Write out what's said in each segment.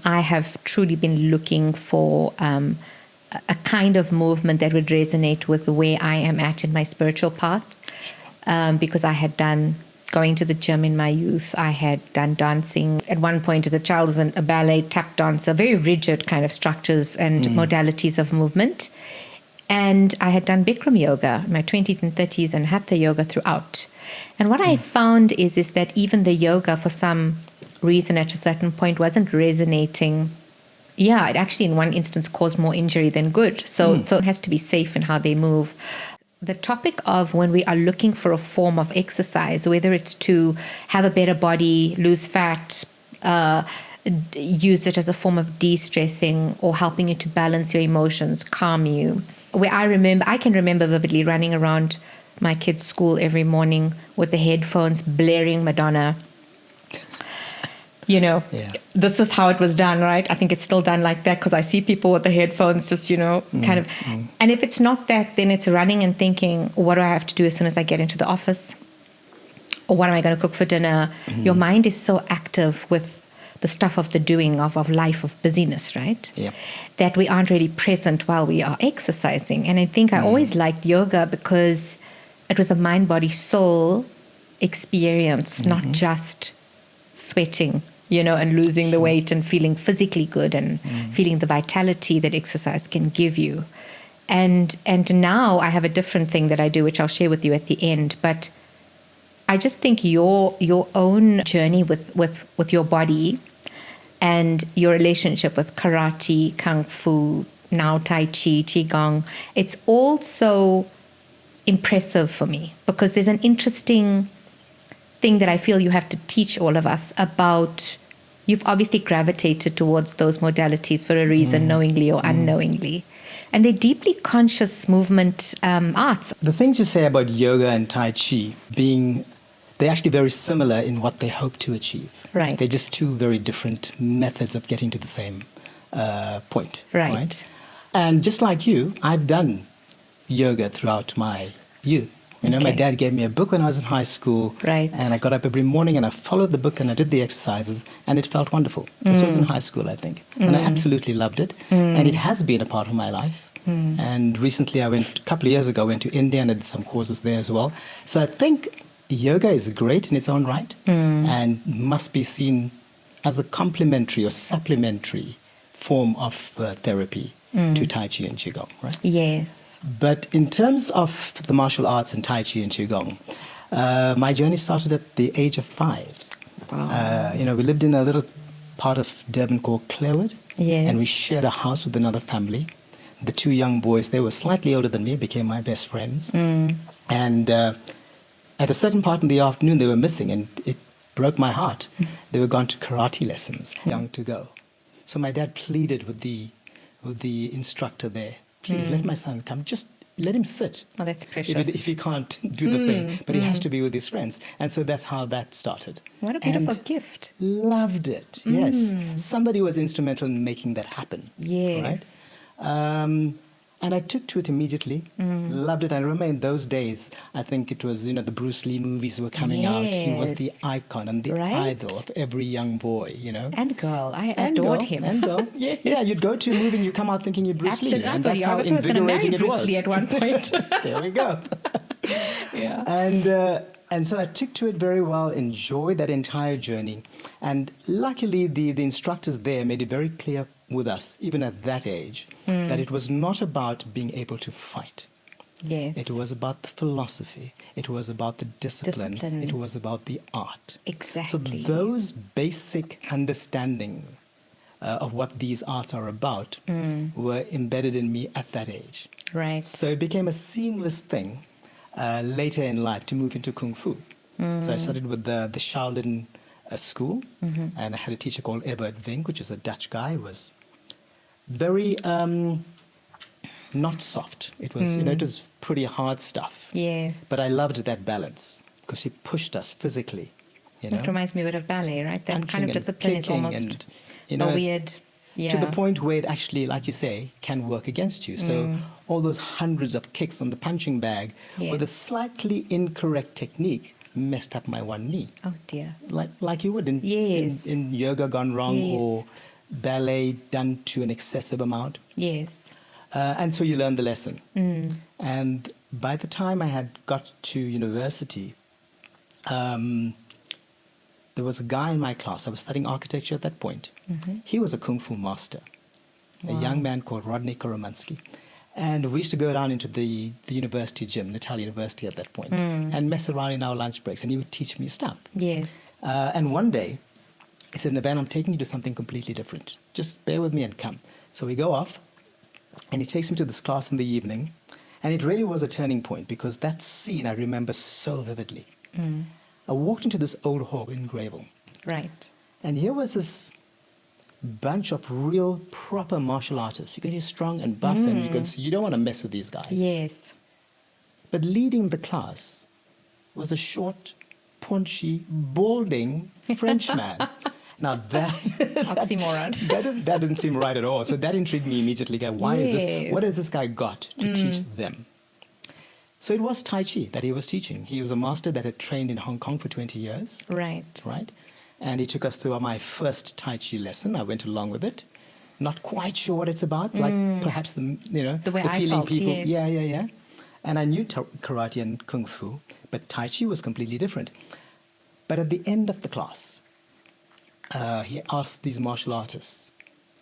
I have truly been looking for a kind of movement that would resonate with where I am at in my spiritual path, because I had done going to the gym in my youth. I had done dancing. At one point as a child, was a ballet tap dancer, very rigid kind of structures and modalities of movement. And I had done Bikram yoga in my 20s and 30s and hatha yoga throughout. And what I found is that even the yoga, for some reason at a certain point, wasn't resonating. Yeah, it actually in one instance caused more injury than good. So it has to be safe in how they move. The topic of when we are looking for a form of exercise, whether it's to have a better body, lose fat, use it as a form of de-stressing or helping you to balance your emotions, calm you. Where I can remember vividly running around my kids' school every morning with the headphones blaring Madonna. This is how it was done, right? I think it's still done like that because I see people with the headphones just, kind of. And if it's not that, then it's running and thinking, what do I have to do as soon as I get into the office? Or what am I going to cook for dinner? Your mind is so active with the stuff of the doing of life, of busyness, right? Yeah. That we aren't really present while we are exercising. And I think I always liked yoga because it was a mind, body, soul experience, not just sweating, and losing the weight and feeling physically good and feeling the vitality that exercise can give you. And now I have a different thing that I do, which I'll share with you at the end. But I just think your own journey with your body and your relationship with karate, kung fu, now Tai Chi, Qigong, it's all so impressive for me because there's an interesting thing that I feel you have to teach all of us about. You've obviously gravitated towards those modalities for a reason, knowingly or unknowingly. And they're deeply conscious movement arts. The things you say about yoga and Tai Chi they're actually very similar in what they hope to achieve. Right. They're just two very different methods of getting to the same point. Right. And just like you, I've done yoga throughout my youth. My dad gave me a book when I was in high school. Right. And I got up every morning and I followed the book and I did the exercises and it felt wonderful. This was in high school, I think. And I absolutely loved it. And it has been a part of my life. And recently a couple of years ago, I went to India and I did some courses there as well. So I think yoga is great in its own right and must be seen as a complementary or supplementary form of therapy to Tai Chi and Qigong, right? Yes. But in terms of the martial arts and Tai Chi and Qigong, my journey started at the age of 5. Wow. We lived in a little part of Durban called Clarewood. Yes. And we shared a house with another family. The 2 young boys, they were slightly older than me, became my best friends. And at a certain part in the afternoon, they were missing, and it broke my heart. They were gone to karate lessons, young to go. So my dad pleaded with the instructor there, please let my son come, just let him sit. Oh, that's precious. If he can't do the thing, but he has to be with his friends. And so that's how that started. What a beautiful gift. Loved it, yes. Somebody was instrumental in making that happen. Yes. Right? And I took to it immediately, loved it. I remember in those days, I think it was, the Bruce Lee movies were coming out. He was the icon and the idol of every young boy, And girl. I adored him. And girl. Yeah, you'd go to a movie and you come out thinking you're Bruce Lee. And that's how invigorating it was. Bruce Lee at one point. There we go. Yeah. And so I took to it very well, enjoyed that entire journey. And luckily, the instructors there made it very clear with us, even at that age, that it was not about being able to fight. Yes. It was about the philosophy. It was about the discipline. It was about the art. Exactly. So those basic understanding of what these arts are about were embedded in me at that age. Right. So it became a seamless thing later in life to move into Kung Fu. So I started with the Shaolin school, and I had a teacher called Ebert Vink, which is a Dutch guy, who was very not soft. It was, it was pretty hard stuff. Yes. But I loved that balance because he pushed us physically. It reminds me a bit of ballet, right? That kind of discipline is almost a weird... Yeah. To the point where it actually, like you say, can work against you. So all those hundreds of kicks on the punching bag with a slightly incorrect technique messed up my one knee. Oh dear. Like you would in yoga gone wrong or ballet done to an excessive amount. Yes. And so you learn the lesson. And by the time I had got to university, there was a guy in my class. I was studying architecture at that point. He was a Kung Fu master, a young man called Rodney Koromansky. And we used to go down into the university gym, Natal University at that point, and mess around in our lunch breaks. And he would teach me stuff. Yes. And one day, he said, Navan, I'm taking you to something completely different. Just bear with me and come. So we go off, and he takes me to this class in the evening. And it really was a turning point, because that scene I remember so vividly. I walked into this old hall in Greyville. Right. And here was this bunch of real proper martial artists. You could see strong and buff, and you could see you don't want to mess with these guys. Yes. But leading the class was a short, paunchy, balding Frenchman. Now that Oxymoron. that didn't seem right at all. So that intrigued me immediately. Why is this? What has this guy got to teach them? So it was Tai Chi that he was teaching. He was a master that had trained in Hong Kong for 20 years. Right. Right. And he took us through my first Tai Chi lesson. I went along with it. Not quite sure what it's about. Like perhaps the way I peeling felt, people. yes. Yeah. And I knew karate and kung fu, but Tai Chi was completely different. But at the end of the class, he asked these martial artists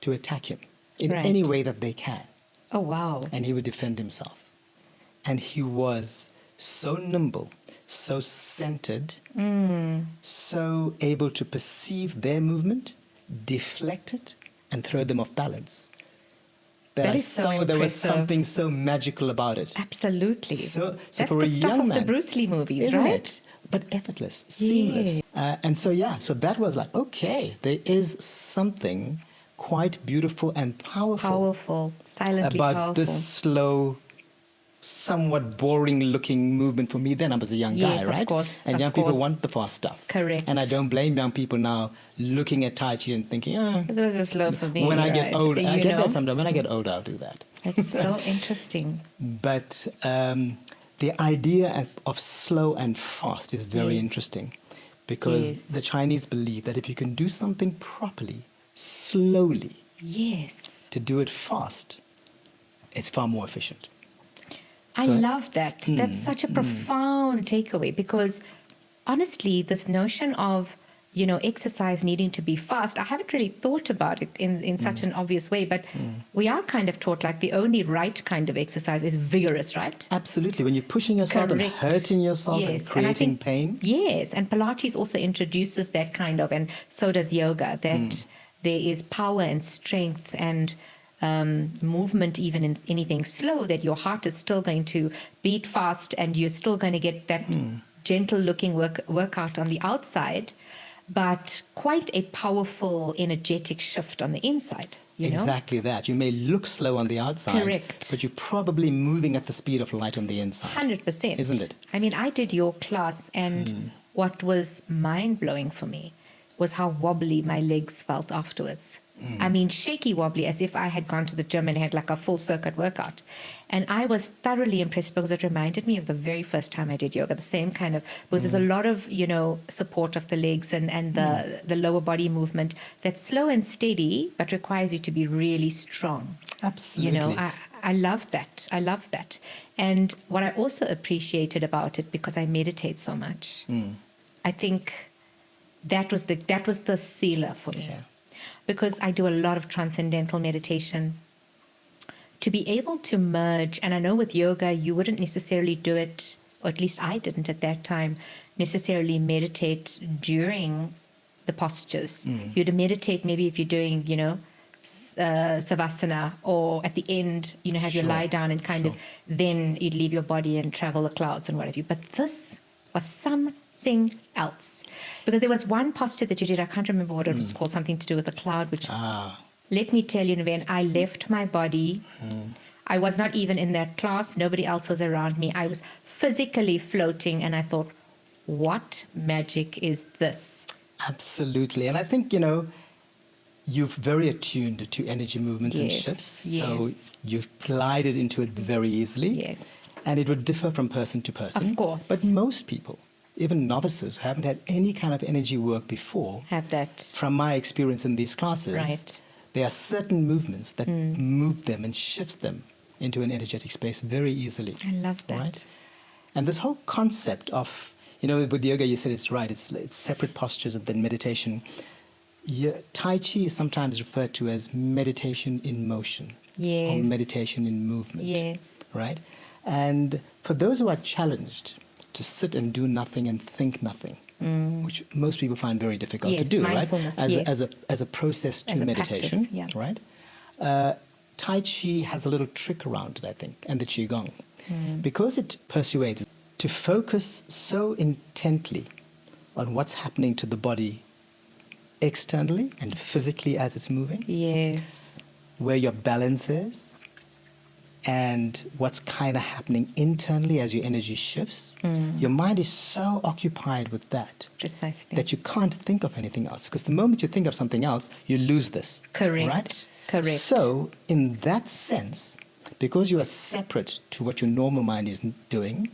to attack him in Right. any way that they can. Oh, wow. And he would defend himself. And he was so nimble, so centered, so able to perceive their movement, deflect it, and throw them off balance. That is so there was impressive. something so magical about it. Absolutely. So That's for the a stuff young of man, the Bruce Lee movies, isn't right? it? But effortless, seamless. And so that was like, okay, there is something quite beautiful and Powerful. Silently about powerful. this slow, somewhat boring-looking movement for me. Then I was a young guy, Yes, right? of course. And of young course. people want the fast stuff. Correct. And I don't blame young people now looking at Tai Chi and thinking, It's a little slow for me. when I get right? older, I You get know? that sometimes. When I get older, I'll do that. That's so interesting. But the idea of slow and fast is very Yes. interesting, because Yes. the Chinese believe that if you can do something properly, slowly, Yes. to do it fast, it's far more efficient. I So- love that. That's such a profound takeaway, because honestly, this notion of, exercise needing to be fast, I haven't really thought about it in such an obvious way, but we are kind of taught like the only right kind of exercise is vigorous, right? Absolutely. When you're pushing yourself and Correct. hurting yourself Yes, and I creating think- pain. Yes, and Pilates also introduces that kind of, and so does yoga, that there is power and strength and movement even in anything slow, that your heart is still going to beat fast and you're still going to get that gentle looking workout on the outside, but quite a powerful energetic shift on the inside. You know? Exactly that. You may look slow on the outside, Correct. but you're probably moving at the speed of light on the inside. 100%. Isn't it? I mean, I did your class, and what was mind-blowing for me was how wobbly my legs felt afterwards. I mean, shaky wobbly, as if I had gone to the gym and had like a full circuit workout. And I was thoroughly impressed, because it reminded me of the very first time I did yoga, the same kind of, because there's a lot of, support of the legs and the lower body movement that's slow and steady, but requires you to be really strong. Absolutely. I love that. I love that. And what I also appreciated about it, because I meditate so much, I think that was the sealer for me. Yeah. Because I do a lot of transcendental meditation. To be able to merge, and I know with yoga you wouldn't necessarily do it, or at least I didn't at that time, necessarily meditate during the postures. You'd meditate maybe if you're doing, savasana, or at the end, have your Sure, lie down and kind of, sure. then you'd leave your body and travel the clouds and what have you. But this was something else. Because there was one posture that you did, I can't remember what it was called, something to do with the cloud, which, let me tell you, Navan, I left my body. I was not even in that class. Nobody else was around me. I was physically floating, and I thought, what magic is this? Absolutely. And I think, you're very attuned to energy movements and Yes, shifts. So yes. you glided into it very easily. Yes. And it would differ from person to person. Of course. But most people, even novices who haven't had any kind of energy work before, Have that. from my experience in these classes, Right. there are certain movements that move them and shifts them into an energetic space very easily. I love that. Right? And this whole concept of, with yoga, you said it's right, it's separate postures and then meditation. Tai Chi is sometimes referred to as meditation in motion. Yes. Or meditation in movement. Yes. Right? And for those who are challenged to sit and do nothing and think nothing, which most people find very difficult to do, right? Mindfulness, yes. As a process to As a meditation, practice, right? Tai Chi has a little trick around it, I think, and the Qigong. Because it persuades to focus so intently on what's happening to the body externally and physically as it's moving. Yes. Where your balance is and what's kind of happening internally as your energy shifts. Your mind is so occupied with that. Precisely. That you can't think of anything else. Because the moment you think of something else, you lose this. Correct. Right? Correct. So, in that sense, because you are separate to what your normal mind is doing,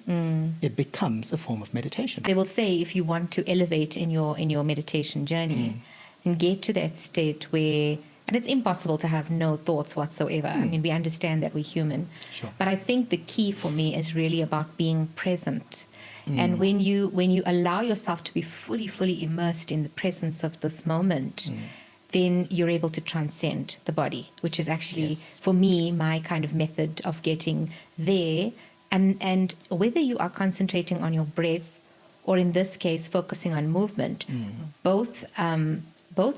it becomes a form of meditation. They will say if you want to elevate in your meditation journey and get to that state where, and it's impossible to have no thoughts whatsoever. I mean, we understand that we're human. Sure. But I think the key for me is really about being present. And when you allow yourself to be fully immersed in the presence of this moment, then you're able to transcend the body, which is actually, for me, my kind of method of getting there. And whether you are concentrating on your breath or in this case, focusing on movement, both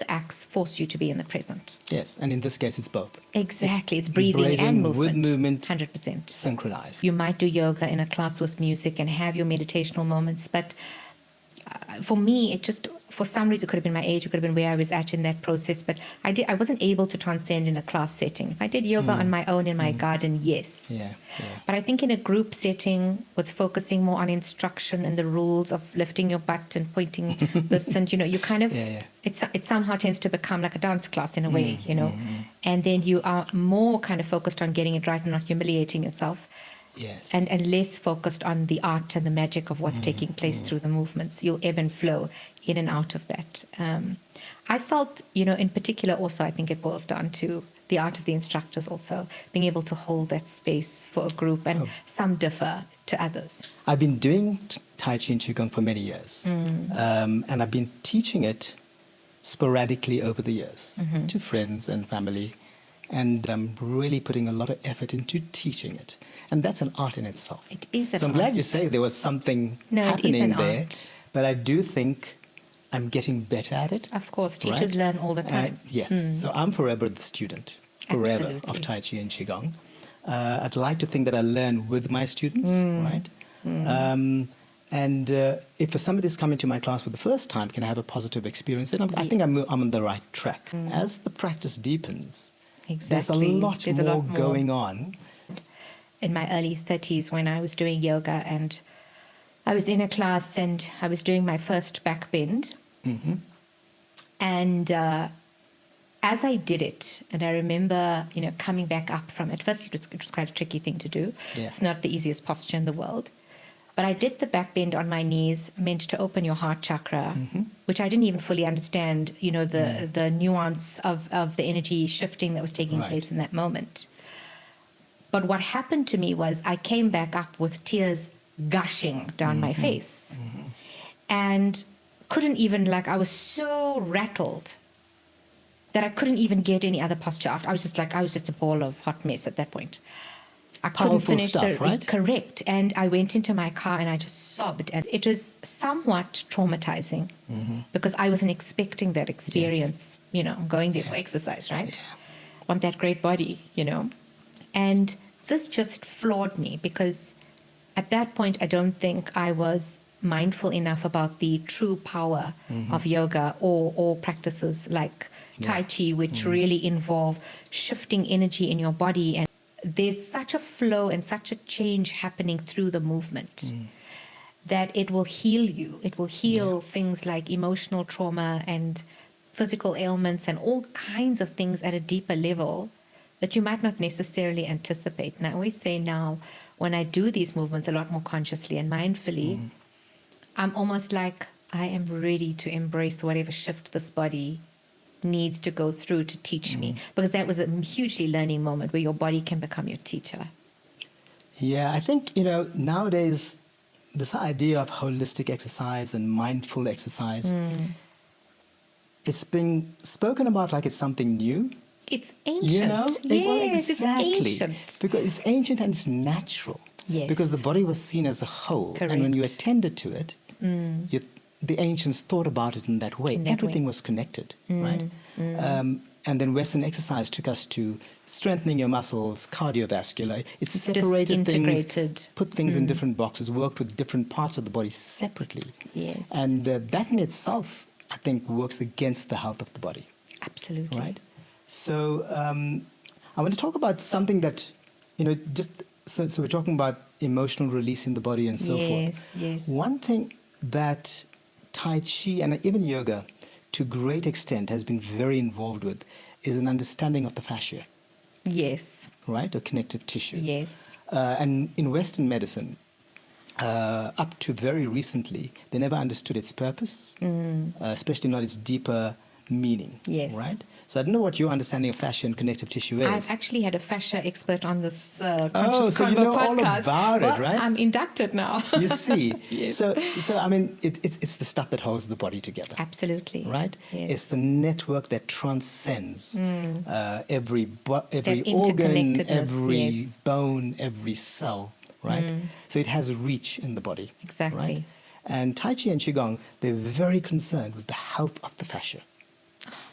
acts force you to be in the present. Yes, and in this case, it's both. Exactly. It's breathing and movement. With movement 100%. synchronized. You might do yoga in a class with music and have your meditational moments, but for me, it just, for some reason, it could have been my age, it could have been where I was at in that process, but I wasn't able to transcend in a class setting. If I did yoga on my own in my garden, yes. Yeah. But I think in a group setting, with focusing more on instruction and the rules of lifting your butt and pointing this, and you kind of, it somehow tends to become like a dance class in a way, and then you are more kind of focused on getting it right and not humiliating yourself. Yes. And less focused on the art and the magic of what's taking place through the movements. You'll ebb and flow in and out of that. I felt, in particular also, I think it boils down to the art of the instructors also, being able to hold that space for a group, and some differ to others. I've been doing Tai Chi and Qigong for many years. And I've been teaching it sporadically over the years to friends and family. And I'm really putting a lot of effort into teaching it. And that's an art in itself. It is an art. So I'm glad you say there was something happening there. Art. But I do think I'm getting better at it. Of course, teachers learn all the time. Yes. So I'm forever the student, of Tai Chi and Qigong. I'd like to think that I learn with my students, right? And if somebody's coming to my class for the first time, can I have a positive experience? Then I think I'm on the right track. As the practice deepens, there's a lot more going on. In my early 30s, when I was doing yoga and I was in a class and I was doing my first back bend. And as I did it, and I remember, coming back up from it, first it was quite a tricky thing to do. Yeah. It's not the easiest posture in the world. But I did the back bend on my knees, meant to open your heart chakra, which I didn't even fully understand, the nuance of the energy shifting that was taking place in that moment. But what happened to me was I came back up with tears gushing down my face. And couldn't even, I was so rattled that I couldn't even get any other posture after. I was just a ball of hot mess at that point. I couldn't finish right? Correct. And I went into my car and I just sobbed. And it was somewhat traumatizing because I wasn't expecting that experience, going there for exercise, right? Yeah. Want that great body, And this just floored me because at that point, I don't think I was mindful enough about the true power of yoga or practices like Tai Chi, which really involve shifting energy in your body. And there's such a flow and such a change happening through the movement that it will heal you. It will heal things like emotional trauma and physical ailments and all kinds of things at a deeper level that you might not necessarily anticipate. And I always say now, when I do these movements a lot more consciously and mindfully, I'm almost like I am ready to embrace whatever shift this body needs to go through to teach me? Because that was a hugely learning moment where your body can become your teacher. Yeah, I think, nowadays, this idea of holistic exercise and mindful exercise, it's being spoken about like it's something new. It's ancient. Yes, exactly. It's ancient. Because it's ancient and it's natural. Yes. Because the body was seen as a whole. Correct. And when you attended to it, the ancients thought about it in that way. Everything was connected, right? And then Western exercise took us to strengthening your muscles, cardiovascular. It separated things, put things in different boxes, worked with different parts of the body separately. Yes. And that in itself, I think, works against the health of the body. Absolutely. Right? So I want to talk about something that, so we're talking about emotional release in the body and so forth. Yes. One thing that Tai Chi and even yoga, to great extent, has been very involved with is an understanding of the fascia. Yes. Right? Or connective tissue. Yes. And in Western medicine, up to very recently, they never understood its purpose, especially not its deeper meaning. Yes. Right? So I don't know what your understanding of fascia and connective tissue is. I've actually had a fascia expert on this Conscious so Convo you know podcast. all about it, right? I'm inducted now. You see. Yes. So I mean, it's the stuff that holds the body together. Absolutely. Right? Yes. It's the network that transcends every That organ, every yes. bone, every cell, right? So it has reach in the body. Exactly. Right? And Tai Chi and Qigong, they're very concerned with the health of the fascia.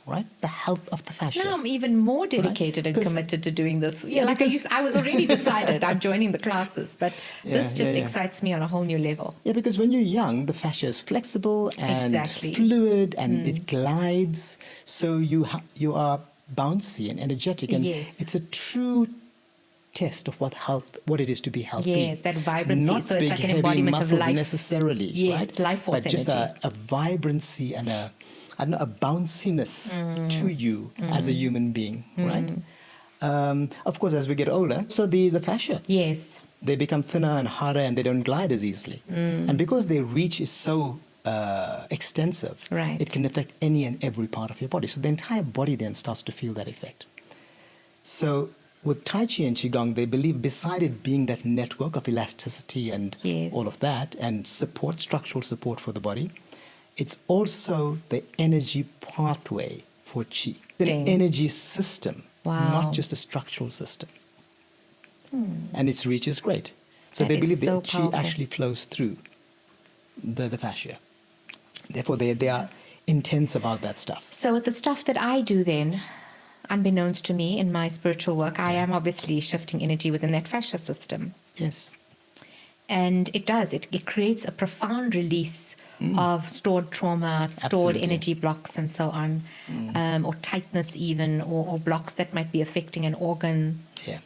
Right? The health of the fascia. Now I'm even more dedicated and committed to doing this. I was already decided I'm joining the classes, but this just excites me on a whole new level. Yeah, because when you're young, the fascia is flexible and fluid and it glides. So you are bouncy and energetic. And it's a true test of what it is to be healthy. Yes, that vibrancy. Not so big, it's like an embodiment of life. Necessarily. Yes, right? life force but just energy. a vibrancy and a bounciness to you as a human being, right? Of course, as we get older, so the fascia. Yes. They become thinner and harder and they don't glide as easily. And because their reach is so extensive, it can affect any and every part of your body. So the entire body then starts to feel that effect. So with Tai Chi and Qigong, they believe beside it being that network of elasticity and all of that and structural support for the body, it's also the energy pathway for Qi. It's an energy system, not just a structural system. And its reach is great. So they believe that Qi actually flows through the fascia. Therefore, they are intense about that stuff. So with the stuff that I do then, unbeknownst to me in my spiritual work, I am obviously shifting energy within that fascia system. Yes. And it does. It creates a profound release of stored trauma, stored energy blocks and so on, or tightness even, or blocks that might be affecting an organ. Yeah.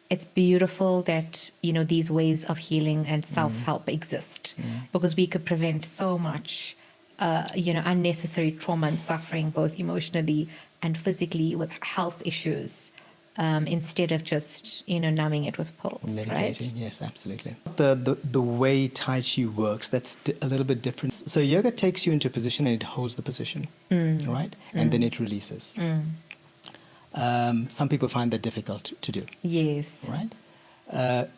It's beautiful that, these ways of healing and self-help exist because we could prevent so much, unnecessary trauma and suffering, both emotionally and physically with health issues. Instead of just numbing it with pills, medicating, right? Yes, absolutely. The way Tai Chi works, that's a little bit different. So yoga takes you into a position and it holds the position, right? And then it releases. Some people find that difficult to do. Yes. Right?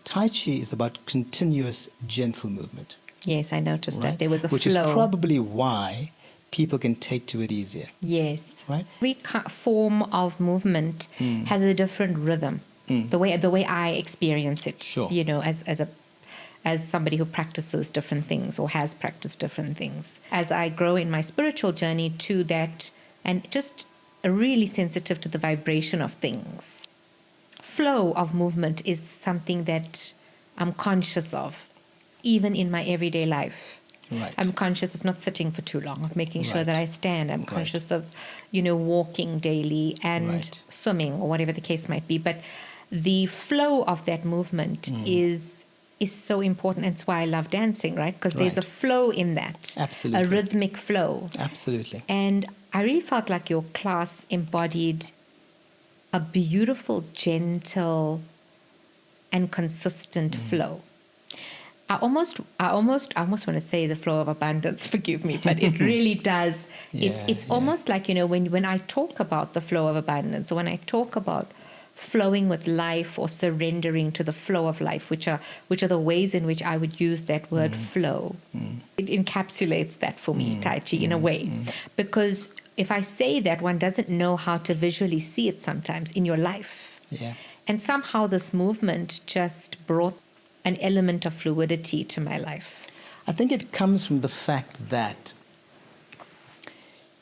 Tai Chi is about continuous, gentle movement. Yes, I noticed that there was a which flow. Is probably why people can take to it easier. Yes. Right? Every form of movement has a different rhythm. The way I experience it, sure. as somebody who practices different things or has practiced different things. As I grow in my spiritual journey to that, and just really sensitive to the vibration of things. Flow of movement is something that I'm conscious of, even in my everyday life. Right. I'm conscious of not sitting for too long, of making sure that I stand. I'm conscious of, walking daily and swimming or whatever the case might be. But the flow of that movement is so important. And it's why I love dancing, right? Because there's a flow in that. Absolutely. A rhythmic flow. Absolutely. And I really felt like your class embodied a beautiful, gentle, and consistent flow. I almost want to say the flow of abundance, forgive me, but it really does. It's almost like, when I talk about the flow of abundance, or when I talk about flowing with life or surrendering to the flow of life, which are the ways in which I would use that word flow. It encapsulates that for me, Tai Chi, in a way. Because if I say that, one doesn't know how to visually see it sometimes in your life. Yeah. And somehow this movement just brought an element of fluidity to my life. I think it comes from the fact that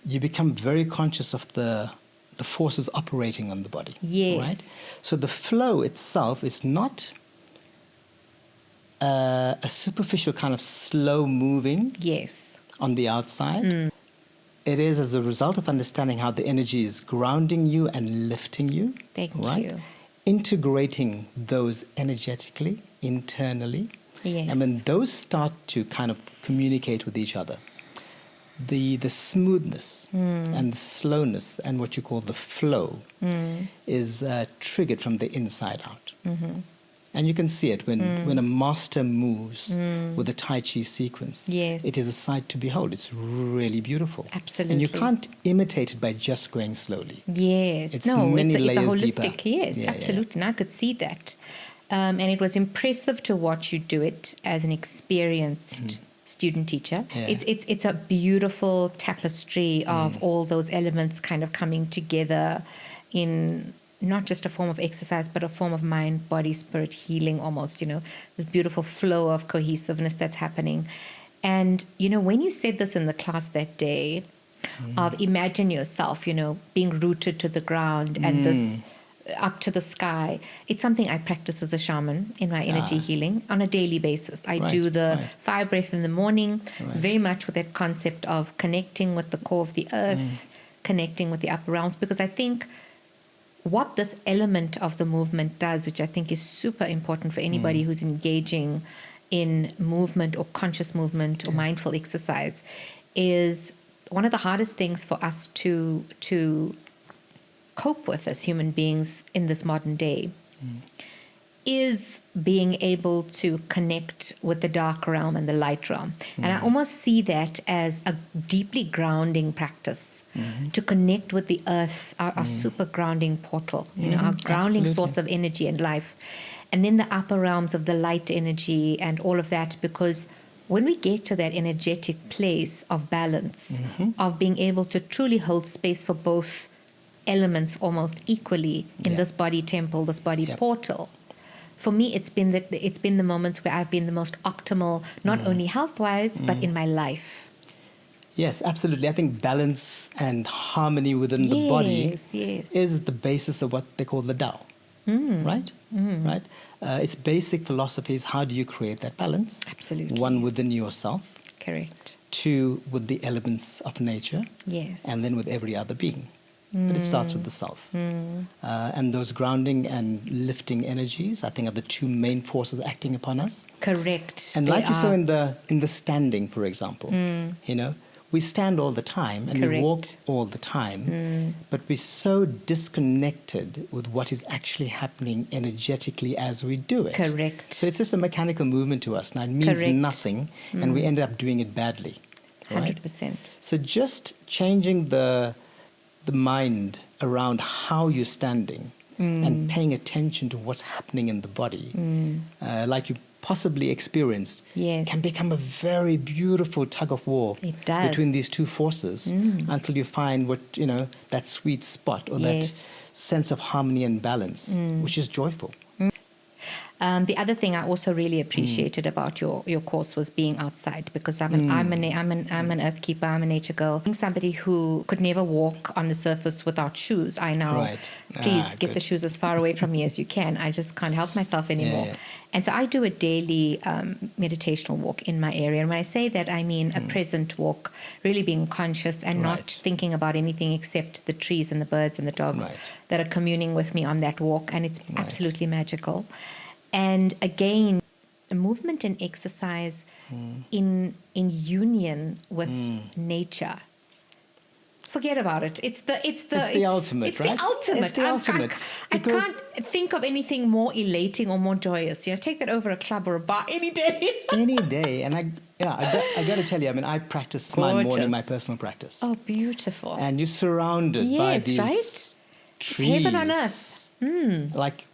you become very conscious of the forces operating on the body. Yes. Right? So the flow itself is not a superficial kind of slow moving Yes. on the outside. It is as a result of understanding how the energy is grounding you and lifting you. Thank right? you. Integrating those energetically, internally. Yes. And when those start to kind of communicate with each other, the smoothness and the slowness and what you call the flow is triggered from the inside out. And you can see it when a master moves with a Tai Chi sequence. Yes. It is a sight to behold. It's really beautiful. Absolutely. And you can't imitate it by just going slowly. Yes. It's no, many it's a layers holistic, deeper. yes, Yeah, absolutely. And I could see that. And it was impressive to watch you do it as an experienced student teacher. Yeah. It's a beautiful tapestry of all those elements kind of coming together in not just a form of exercise, but a form of mind, body, spirit healing almost, this beautiful flow of cohesiveness that's happening. And, when you said this in the class that day, of imagine yourself, being rooted to the ground and this up to the sky. It's something I practice as a shaman in my energy healing on a daily basis. I do the fire breath in the morning, very much with that concept of connecting with the core of the earth, connecting with the upper realms, because I think what this element of the movement does, which I think is super important for anybody who's engaging in movement or conscious movement or mindful exercise, is one of the hardest things for us to cope with as human beings in this modern day is being able to connect with the dark realm and the light realm. And I almost see that as a deeply grounding practice to connect with the earth, our super grounding portal, our grounding source of energy and life. And then the upper realms of the light energy and all of that, because when we get to that energetic place of balance, of being able to truly hold space for both elements almost equally in this body temple, this body portal, for me, it's been the moments where I've been the most optimal, not only health-wise, but in my life. Yes, absolutely. I think balance and harmony within the body is the basis of what they call the Tao, right? Right? Its basic philosophy is how do you create that balance? Absolutely. One, within yourself. Correct. Two, with the elements of nature. Yes. And then with every other being. But it starts with the self. And those grounding and lifting energies, I think, are the two main forces acting upon us. Correct. And like you saw in the standing, for example, we stand all the time and we walk all the time, but we're so disconnected with what is actually happening energetically as we do it. Correct. So it's just a mechanical movement to us. Now, it means nothing, and we end up doing it badly. Right? 100%. So just changing the mind around how you're standing and paying attention to what's happening in the body, like you possibly experienced, can become a very beautiful tug of war between these two forces until you find what, that sweet spot or that sense of harmony and balance, which is joyful. The other thing I also really appreciated about your course was being outside, because I'm an earth keeper, I'm a nature girl. Being somebody who could never walk on the surface without shoes, I now please get the shoes as far away from me as you can. I just can't help myself anymore. And so I do a daily meditational walk in my area. And when I say that, I mean a present walk, really being conscious and not thinking about anything except the trees and the birds and the dogs that are communing with me on that walk. And it's absolutely magical. And again, movement and exercise in union with nature. forget about it. It's the ultimate, it's right? the ultimate. It's the ultimate. I Because can't think of anything more elating or more joyous. Take that over a club or a bar any day. any day, and I got to tell you, I mean, I practice smile Gorgeous. morning, my personal practice. Oh, beautiful. And you're surrounded by Yes, these right? trees. It's heaven on earth. Like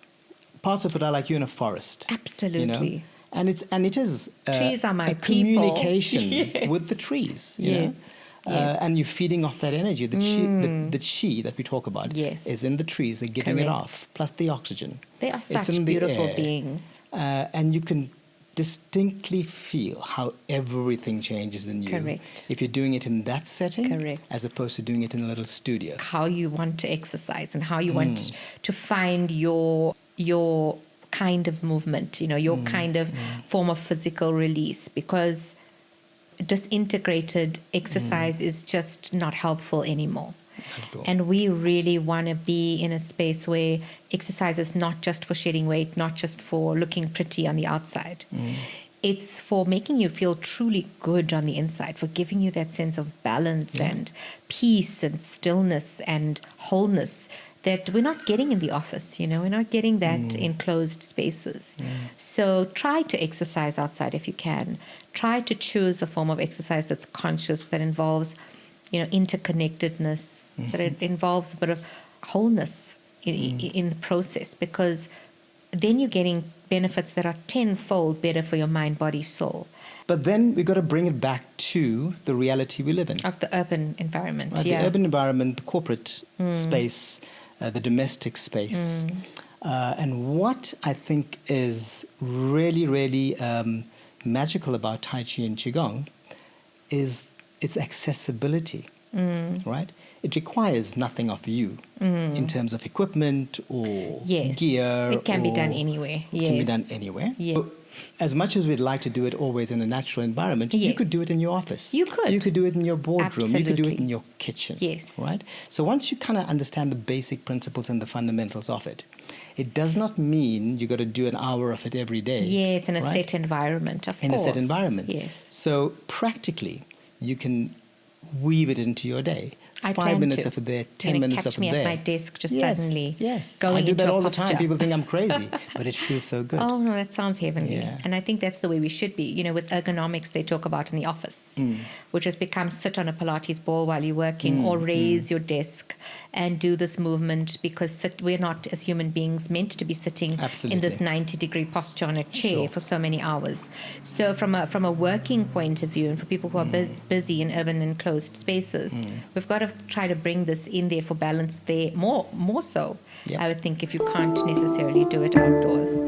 parts of it are like you're in a forest. Absolutely. And it is Trees are my a people. communication Yes. with the trees. Yes. Yes. And you're feeding off that energy. The chi that we talk about Yes. is in the trees. They're giving it Correct. off, plus the oxygen. They are It's such in the beautiful air. beings. And you can distinctly feel how everything changes in you. Correct. If you're doing it in that setting, Correct. as opposed to doing it in a little studio. How you want to exercise and how you want to find your kind of movement, your kind of form of physical release, because disintegrated exercise is just not helpful anymore. Not at all. And we really want to be in a space where exercise is not just for shedding weight, not just for looking pretty on the outside. It's for making you feel truly good on the inside, for giving you that sense of balance and peace and stillness and wholeness that we're not getting in the office. We're not getting that in closed spaces. So try to exercise outside if you can. Try to choose a form of exercise that's conscious, that involves interconnectedness, that it involves a bit of wholeness in the process, because then you're getting benefits that are tenfold better for your mind, body, soul. But then we've got to bring it back to the reality we live in. Of the urban environment, Right? The urban environment, the corporate space, the domestic space. And what I think is really, really magical about Tai Chi and Qigong is its accessibility, right? It requires nothing of you in terms of equipment or gear. It can be done anywhere. It can be done anywhere. Yes. So, as much as we'd like to do it always in a natural environment, you could do it in your office. You could. You could do it in your boardroom. You could do it Absolutely. in your kitchen. Yes. Right? So once you kind of understand the basic principles and the fundamentals of it, it does not mean you got to do an hour of it every day. Yes, in a right? set environment, of In course. a set environment. Yes. So practically, you can weave it into your day. I 5 plan minutes to. of it there, You're 10 gonna minutes catch of it me there. at my desk just Yes, suddenly yes. going I do into that a all the time. posture. People think I'm crazy, but it feels so good. Oh, no, that sounds heavenly. Yeah. And I think that's the way we should be. With ergonomics, they talk about in the office, which has become sit on a Pilates ball while you're working or raise your desk and do this movement, because we're not, as human beings, meant to be sitting in this 90-degree posture on a chair for so many hours. So from a working point of view, and for people who are busy in urban enclosed spaces, we've got to try to bring this in there for balance there more so. Yep. I would think, if you can't necessarily do it outdoors.